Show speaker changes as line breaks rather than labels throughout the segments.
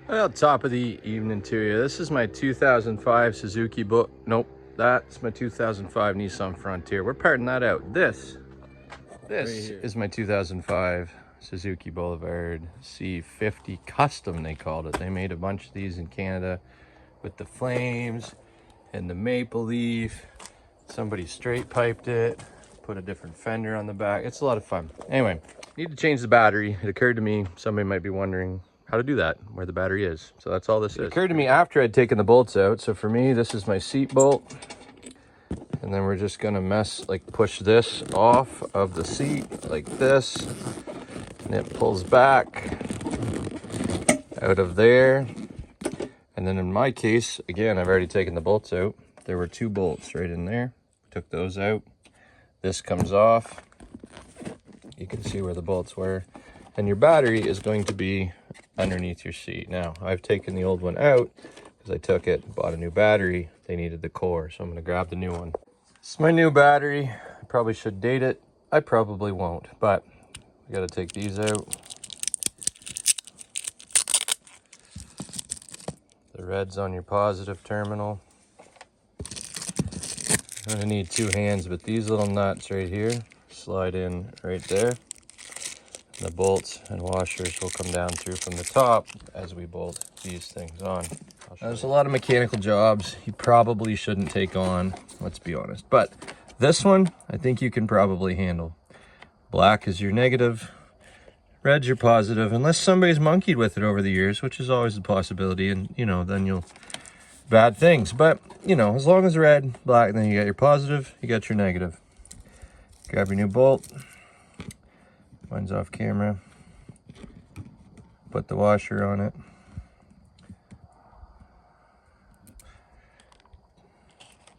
Well, top of the evening to you. This is my 2005 Suzuki nope, that's my 2005 Nissan Frontier. We're parting that out. This is my 2005 Suzuki Boulevard C50 Custom, they called it. They made a bunch of these in Canada with the flames and the maple leaf. Somebody straight piped it, put a different fender on the back. It's a lot of fun. Anyway, need to change the battery. It occurred to me, somebody might be wondering how to do that, where the battery is. So that's all this is. It occurred to me after I'd taken the bolts out. So for me, this is my seat bolt. And then we're just gonna push this off of the seat like this. And it pulls back out of there. And then in my case, again, I've already taken the bolts out. There were 2 bolts right in there. Took those out. This comes off. You can see where the bolts were. And your battery is going to be underneath your seat. Now, I've taken the old one out because I took it, bought a new battery. They needed the core, so I'm gonna grab the new one. It's my new battery. I probably should date it. I probably won't, but we gotta take these out. The red's on your positive terminal. I'm gonna need 2 hands, but these little nuts right here slide in right there. The bolts and washers will come down through from the top as we bolt these things on. There's a lot of mechanical jobs you probably shouldn't take on, let's be honest. But this one, I think you can probably handle. Black is your negative, red's your positive, unless somebody's monkeyed with it over the years, which is always a possibility, and then you'll bad things. But as long as red, black, then you got your positive, you got your negative. Grab your new bolt. Mine's off camera. Put the washer on it.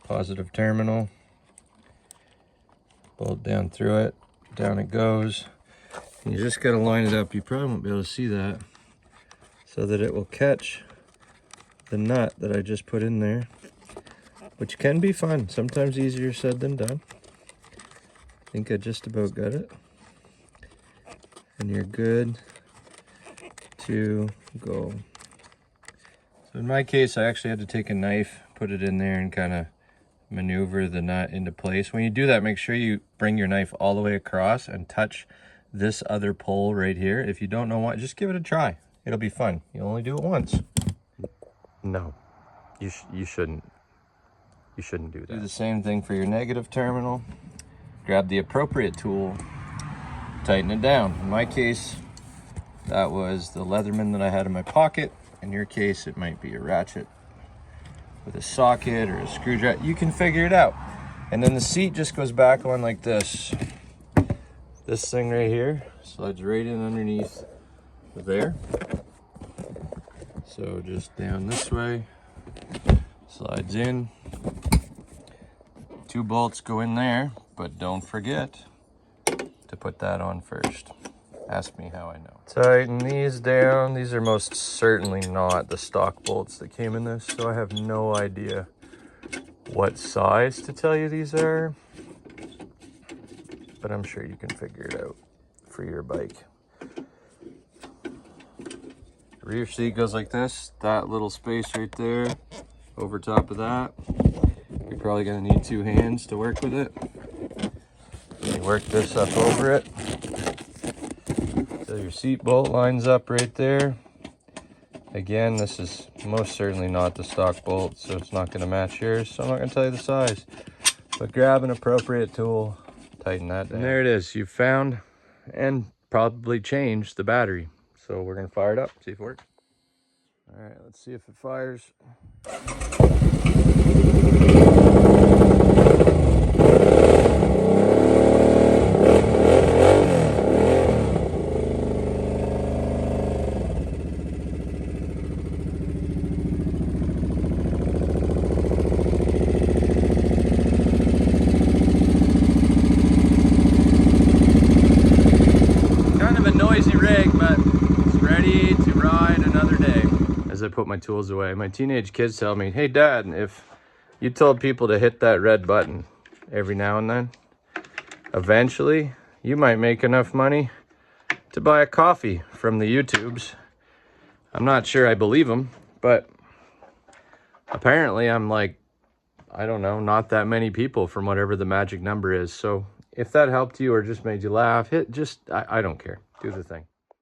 Positive terminal. Bolt down through it. Down it goes. And you just got to line it up. You probably won't be able to see that. So that it will catch the nut that I just put in there. Which can be fun. Sometimes easier said than done. I think I just about got it. And you're good to go. So in my case, I actually had to take a knife, put it in there, and kind of maneuver the nut into place. When you do that, make sure you bring your knife all the way across and touch this other pole right here. If you don't know what, just give it a try. It'll be fun. You'll only do it once. No, you shouldn't. You shouldn't do that. Do the same thing for your negative terminal. Grab the appropriate tool. Tighten it down. In my case, that was the Leatherman that I had in my pocket. In your case, it might be a ratchet with a socket or a screwdriver. You can figure it out. And then the seat just goes back on like this. This thing right here slides right in underneath there. So just down this way, slides in. 2 bolts go in there, but don't forget to put that on first. Ask me how I know. Tighten these down. These are most certainly not the stock bolts that came in this, so I have no idea what size to tell you these are, but I'm sure you can figure it out for your bike. The rear seat goes like this. That little space right there, over top of that. You're probably gonna need 2 hands to work with it. You work this up over it. So your seat bolt lines up right there. Again, this is most certainly not the stock bolt, so it's not gonna match yours. So I'm not gonna tell you the size, but grab an appropriate tool, tighten that down. And there it is. You've found and probably changed the battery. So we're gonna fire it up, see if it works. All right, let's see if it fires. Noisy rig, but it's ready to ride another day. As I put my tools away, my teenage kids tell me, hey Dad, if you told people to hit that red button every now and then, eventually you might make enough money to buy a coffee from the YouTubes I'm not sure I believe him, but apparently I'm like, I don't know, not that many people from whatever the magic number is. So if that helped you or just made you laugh, I don't care. Do the thing.